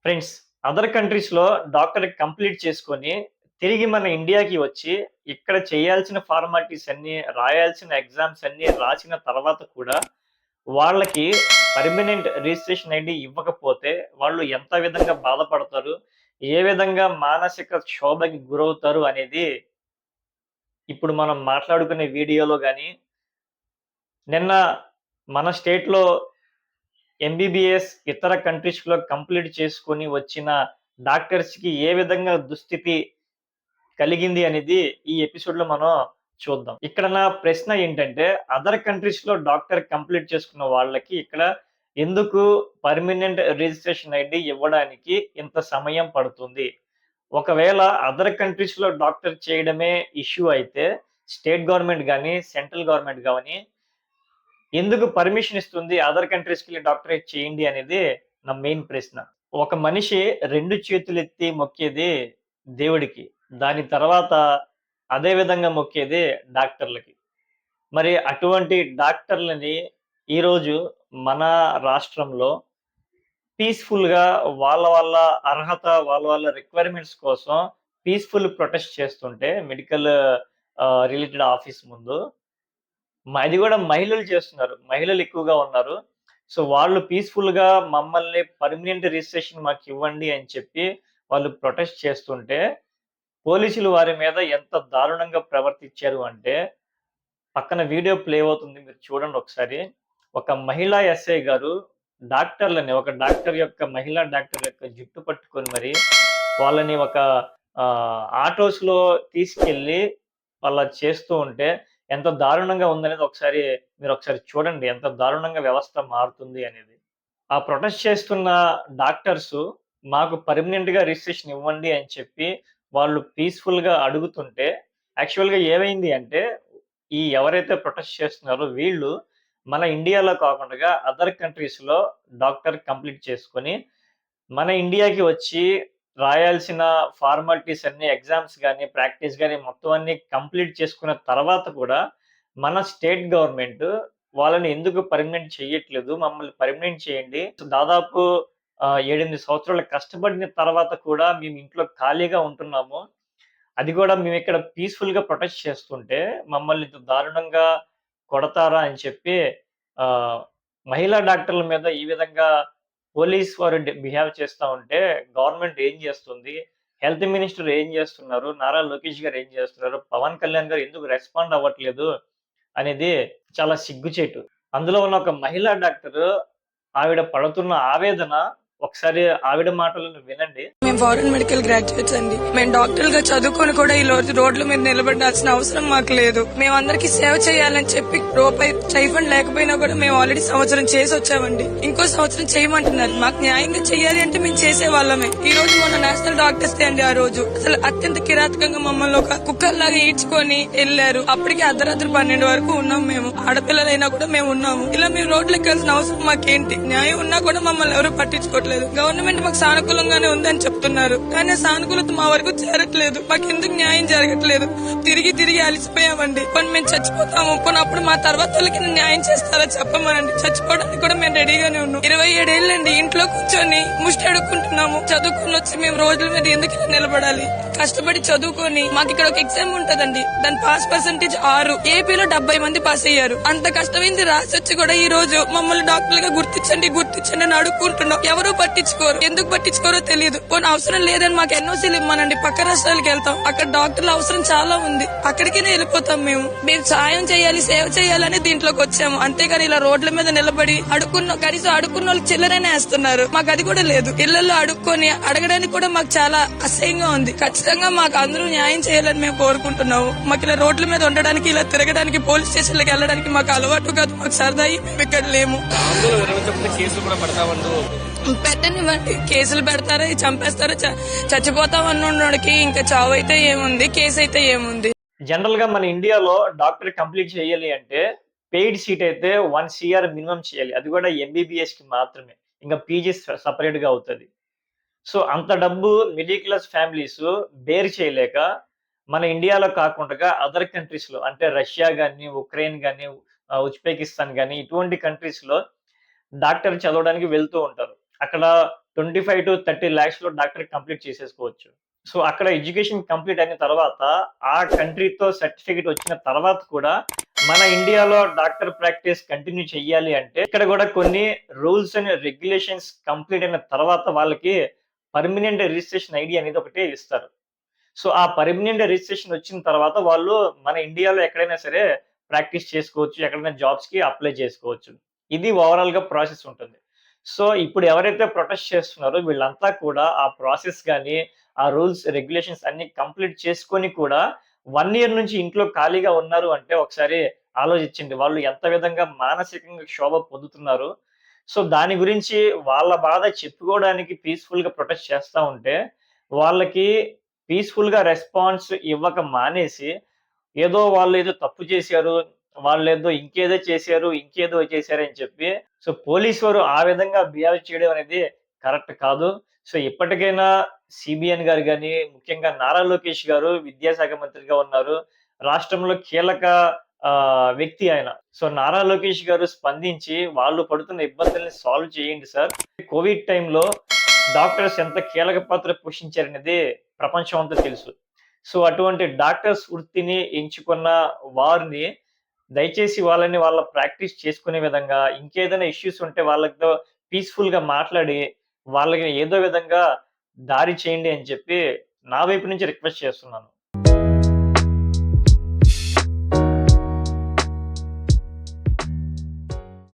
Friends, other కంట్రీస్‌లో doctor complete చేసుకొని, తిరిగి మన ఇండియాకి వచ్చి, ఇక్కడ చేయాల్సిన ఫార్మాలిటీస్ అన్నీ, రాయాల్సిన ఎగ్జామ్స్ అన్నీ రాసిన తర్వాత కూడా, వాళ్ళకి పర్మనెంట్ రిజిస్ట్రేషన్ ఐడీ ఇవ్వకపోతే, వాళ్ళు ఎంత విధంగా బాధపడతారు? ఏ విధంగా మానసిక క్షోభకి గురవుతారు అనేది, ఇప్పుడు మనం మాట్లాడుకునే వీడియోలో గాని, నిన్న మన స్టేట్‌లో ఎంబీబీఎస్ ఇతర కంట్రీస్‌లో కంప్లీట్ చేసుకొని వచ్చిన డాక్టర్స్‌కి ఏ విధంగా దుస్థితి కలిగింది అనేది ఈ ఎపిసోడ్‌లో మనం చూద్దాం. ఇక్కడ నా ప్రశ్న ఏంటంటే, అదర్ కంట్రీస్‌లో డాక్టర్ కంప్లీట్ చేసుకున్న వాళ్ళకి ఇక్కడ ఎందుకు పర్మనెంట్ రిజిస్ట్రేషన్ ఐడీ ఇవ్వడానికి ఇంత సమయం పడుతుంది? ఒకవేళ అదర్ కంట్రీస్‌లో డాక్టర్ చేయడమే ఇష్యూ అయితే, స్టేట్ గవర్నమెంట్ గాని, సెంట్రల్ గవర్నమెంట్ గాని ఎందుకు పర్మిషన్ ఇస్తుంది అదర్ కంట్రీస్‌కెళ్ళి డాక్టరేట్ చేయండి అనేది నా మెయిన్ ప్రశ్న. ఒక మనిషి 2 చేతులెత్తి మొక్కేది దేవుడికి. దాని తర్వాత అదే విధంగా మొక్కేది డాక్టర్లకి. మరి అటువంటి డాక్టర్లని ఈరోజు మన రాష్ట్రంలో పీస్‌ఫుల్‌గా వాళ్ళ అర్హత, వాళ్ళ రిక్వైర్మెంట్స్ కోసం పీస్‌ఫుల్ ప్రొటెస్ట్ చేస్తుంటే మెడికల్ రిలేటెడ్ ఆఫీస్ ముందు అది గూడా మహిళలు చేస్తున్నారు. మహిళలు ఎక్కువగా ఉన్నారు. సో, వాళ్ళు పీస్‌ఫుల్‌గా మమ్మల్ని పర్మనెంట్ రిజిస్ట్రేషన్ మాకివ్వండి అని చెప్పి వాళ్ళు ప్రొటెస్ట్ చేస్తుంటే, పోలీసులు వారి మీద ఎంత దారుణంగా ప్రవర్తించారు అంటే, పక్కన వీడియో ప్లే అవుతుంది. మీరు చూడండి ఒకసారి. ఒక మహిళా ఎస్ఐ గారు ఒక డాక్టర్ యొక్క మహిళా డాక్టర్ యొక్క జుట్టు పట్టుకొని మరి వాళ్ళని ఒక ఆటోస్‌లో తీసుకెళ్ళి అలా చేస్తూ ఉంటే ఎంత దారుణంగా ఉందనేది మీరొకసారి చూడండి. ఎంత దారుణంగా వ్యవస్థ మారుతుంది అనేది. ఆ ప్రొటెస్ట్ చేస్తున్న డాక్టర్సు మాకు పర్మనెంట్‌గా రిజిస్ట్రేషన్ ఇవ్వండి అని చెప్పి వాళ్ళు పీస్‌ఫుల్‌గా అడుగుతుంటే, యాక్చువల్‌గా ఏమైంది అంటే, ఎవరైతే ప్రొటెస్ట్ చేస్తున్నారో వీళ్ళు మన ఇండియాలో కాకుండగా అదర్ కంట్రీస్‌లో డాక్టర్ కంప్లీట్ చేసుకొని, మన ఇండియాకి వచ్చి రాయాల్సిన ఫార్మాలిటీస్ అన్నీ ఎగ్జామ్స్ గాని, ప్రాక్టీస్ గాని మొత్తం అన్నీ కంప్లీట్ చేసుకున్న తర్వాత కూడా, మన స్టేట్ గవర్నమెంట్ వాళ్ళని ఎందుకు పర్మనెంట్ చెయ్యట్లేదు? మమ్మల్ని పర్మనెంట్ చేయండి. దాదాపు 7, 8 సంవత్సరాలు కష్టపడిన తర్వాత కూడా మేము ఇంట్లో ఖాళీగా ఉంటున్నాము. అది కూడా మేమిక్కడ పీస్‌ఫుల్‌గా ప్రొటెస్ట్ చేస్తుంటే, మమ్మల్ని ఇంత దారుణంగా కొడతారా అని చెప్పి ఆహ్, మహిళా డాక్టర్ల మీద ఈ విధంగా పోలీస్ వారు బిహేవ్ చేస్తా ఉంటే, గవర్నమెంట్ ఏం చేస్తుంది? హెల్త్ మినిస్టర్ ఏం చేస్తున్నారు? నారా లోకేష్ గారు ఏం చేస్తున్నారు? పవన్ కళ్యాణ్ గారు ఎందుకు రెస్పాండ్ అవ్వట్లేదు? అనేది చాలా సిగ్గుచేటు. అందులో ఉన్న ఒక మహిళా డాక్టరు ఆవిడ పడుతున్న ఆవేదన ఒకసారి ఆవిడ మాటలను వినండి. మేము ఫారెన్ మెడికల్ గ్రాడ్యుయేట్స్ అండి. మేము డాక్టర్ గా చదువుకొని కూడా ఈ రోజు రోడ్ల మీద నిలబడాల్సిన అవసరం మాకు లేదు. మేము అందరికీ సేవ చేయాలని చెప్పి రూపాయి స్టైఫండ్ లేకపోయినా కూడా మేము ఆల్రెడీ సంవత్సరం చేసి వచ్చామండి. ఇంకో సంవత్సరం చేయమంటున్నారు. మాకు న్యాయంగా చేయాలి అంటే మేము చేసే వాళ్ళమే. ఈ రోజు మొన్న నేషనల్ డాక్టర్స్ డే అండి. ఆ రోజు అసలు అత్యంత కిరాతకంగా మమ్మల్ని ఒక కుక్కల్లాగా ఈడ్చుకొని వెళ్లారు. అప్పటికి అర్ధరాత్రి 12 వరకు ఉన్నాం. మేము ఆడపిల్లలైనా కూడా మేము ఉన్నాము. ఇలా మేము రోడ్లు ఎక్కాల్సిన అవసరం మాకేంటి? న్యాయం ఉన్నా కూడా మమ్మల్ని ఎవరు పట్టించుకోవట్లేదు. గవర్నమెంట్ మాకు సానుకూలంగానే ఉందని చెప్తున్నారు, కానీ సానుకూలత మా వరకు చేరట్లేదు. మాకు ఎందుకు న్యాయం జరగట్లేదు? తిరిగి అలసిపోయామండి. కొన్ని మేము చచ్చిపోతాము, కొన్ని అప్పుడు మా తర్వాత వాళ్ళకి న్యాయం చేస్తారా చెప్పమనండి. చచ్చిపోవడానికి కూడా మేము రెడీగానే ఉన్నాం. 27 ఏళ్ళండి ఇంట్లో కూర్చొని ముష్టి అడుక్కుంటున్నాము. చదువుకుని వచ్చి మేము రోజుల మీద ఎందుకు ఇలా నిలబడాలి? కష్టపడి చదువుకొని మాకు ఇక్కడ ఒక ఎగ్జామ్ ఉంటదండి. దాని పాస్ పర్సెంటేజ్ 6. ఏపీలో 70 మంది పాస్ అయ్యారు. అంత కష్టమైంది రాసి వచ్చి కూడా ఈ రోజు మమ్మల్ని డాక్టర్లుగా గుర్తించండి అని అడుక్కుంటున్నాం. ఎవరు పట్టించుకోరు. ఎందుకు పట్టించుకోరో తెలియదు. కొన్ని అవసరం లేదని మాకు ఎన్ఓసీలు ఇమ్మనండి. పక్క రాష్ట్రాలకు వెళ్తాం. అక్కడ డాక్టర్ల అవసరం చాలా ఉంది. అక్కడికైనా వెళ్ళిపోతాం. మేము సాయం చేయాలి, సేవ చేయాలని దీంట్లోకి వచ్చాము. అంతేగాని ఇలా రోడ్ల మీద నిలబడి కనీసం అడుక్కున్న వాళ్ళు చిల్లరైనా వేస్తున్నారు. మాకు అది కూడా లేదు. ఇళ్లలో అడుక్కొని అడగడానికి కూడా మాకు చాలా అసహ్యంగా ఉంది. ఖచ్చితంగా మాకు అందరూ న్యాయం చేయాలని మేము కోరుకుంటున్నాము. మాకు ఇలా రోడ్ల మీద ఉండడానికి, ఇలా తిరగడానికి, పోలీస్ స్టేషన్లకు వెళ్ళడానికి మాకు అలవాటు కాదు. మాకు సరదాయి మేము ఇక్కడ లేము. పెట్టనివ్వండి. కేసులు పెడతారా, చంపేస్తారా, చచ్చిపోతాం అన్నోడికి ఇంకా చావు అయితే ఏముంది, కేసు అయితే ఏముంది? జనరల్ గా మన ఇండియాలో డాక్టర్ కంప్లీట్ చేయాలి అంటే పెయిడ్ సీట్ అయితే 1 CR మినిమం చేయాలి. అది కూడా ఎంబీబీఎస్ కి మాత్రమే. ఇంకా పీజీ సెపరేట్ గా అవుతది. సో, అంత డబ్బు మిడిల్ క్లాస్ ఫ్యామిలీస్ బేర్ చేయలేక మన ఇండియాలో కాకుండా అదర్ కంట్రీస్‌లో అంటే రష్యా గాని, ఉక్రెయిన్ గాని, ఉజ్బెకిస్తాన్ గాని ఇటువంటి కంట్రీస్‌లో డాక్టర్ చదవడానికి వెళ్తూ ఉంటారు. అక్కడ 25-30 లాక్స్‌లో డాక్టర్ కంప్లీట్ చేసేసుకోవచ్చు. సో, అక్కడ ఎడ్యుకేషన్ కంప్లీట్ అయిన తర్వాత, ఆ కంట్రీతో సర్టిఫికేట్ వచ్చిన తర్వాత కూడా, మన ఇండియాలో డాక్టర్ ప్రాక్టీస్ కంటిన్యూ చెయ్యాలి అంటే, ఇక్కడ గూడా కొన్ని రూల్స్ అండ్ రెగ్యులేషన్స్ కంప్లీట్ అయిన తర్వాత వాళ్ళకి పర్మనెంట్ రిజిస్ట్రేషన్ ఐడీ అనేది ఒకటి ఇస్తారు. సో, ఆ పర్మనెంట్ రిజిస్ట్రేషన్ వచ్చిన తర్వాత వాళ్ళు మన ఇండియాలో ఎక్కడైనా సరే ప్రాక్టీస్ చేసుకోవచ్చు. ఎక్కడైనా జాబ్స్‌కి అప్లై చేసుకోవచ్చు. ఇది ఓవరాల్‌గా ప్రాసెస్ ఉంటుంది. సో, ఇప్పుడు ఎవరైతే ప్రొటెస్ట్ చేస్తున్నారో వీళ్ళంతా కూడా ఆ ప్రాసెస్ గాని, ఆ రూల్స్, రెగ్యులేషన్స్ అన్నీ కంప్లీట్ చేసుకొని కూడా 1 ఇయర్ నుంచి ఇంట్లో ఖాళీగా ఉన్నారు అంటే ఒకసారి ఆలోచించండి. వాళ్ళు ఎంత విధంగా మానసికంగా క్షోభ పొందుతున్నారు. సో, దాని గురించి వాళ్ళ బాధ చెప్పుకోవడానికి పీస్‌ఫుల్‌గా ప్రొటెస్ట్ చేస్తా ఉంటే, వాళ్ళకి పీస్‌ఫుల్‌గా రెస్పాన్స్ ఇవ్వక మానేసి, ఏదో వాళ్ళేదో తప్పు చేశారు, వాళ్ళేదో ఇంకేదో చేశారు, ఇంకేదో చేశారని చెప్పి, సో, పోలీసు వారు ఆ విధంగా బిహేవ్ చేయడం అనేది కరెక్ట్ కాదు. సో, ఇప్పటికైనా సీబీఎన్ గారు గాని, ముఖ్యంగా నారా లోకేష్ గారు విద్యాశాఖ మంత్రిగా ఉన్నారు. రాష్ట్రంలో కీలక వ్యక్తి ఆయన. సో, నారా లోకేష్ గారు స్పందించి వాళ్ళు పడుతున్న ఇబ్బందుల్ని సాల్వ్ చేయండి సార్. కోవిడ్ టైంలో డాక్టర్స్ ఎంత కీలక పాత్ర పోషించారనేది ప్రపంచం అంతా తెలుసు. సో, అటువంటి డాక్టర్స్ వృత్తిని ఎంచుకున్న వారిని దయచేసి వాళ్ళని వాళ్ళ ప్రాక్టీస్ చేసుకునే విధంగా, ఇంకేదైనా ఇష్యూస్ ఉంటే వాళ్ళతో పీస్‌ఫుల్‌గా మాట్లాడి, వాళ్ళకి ఏదో విధంగా దారి చేయండి అని చెప్పి నా వైపు నుంచి రిక్వెస్ట్ చేస్తున్నాను.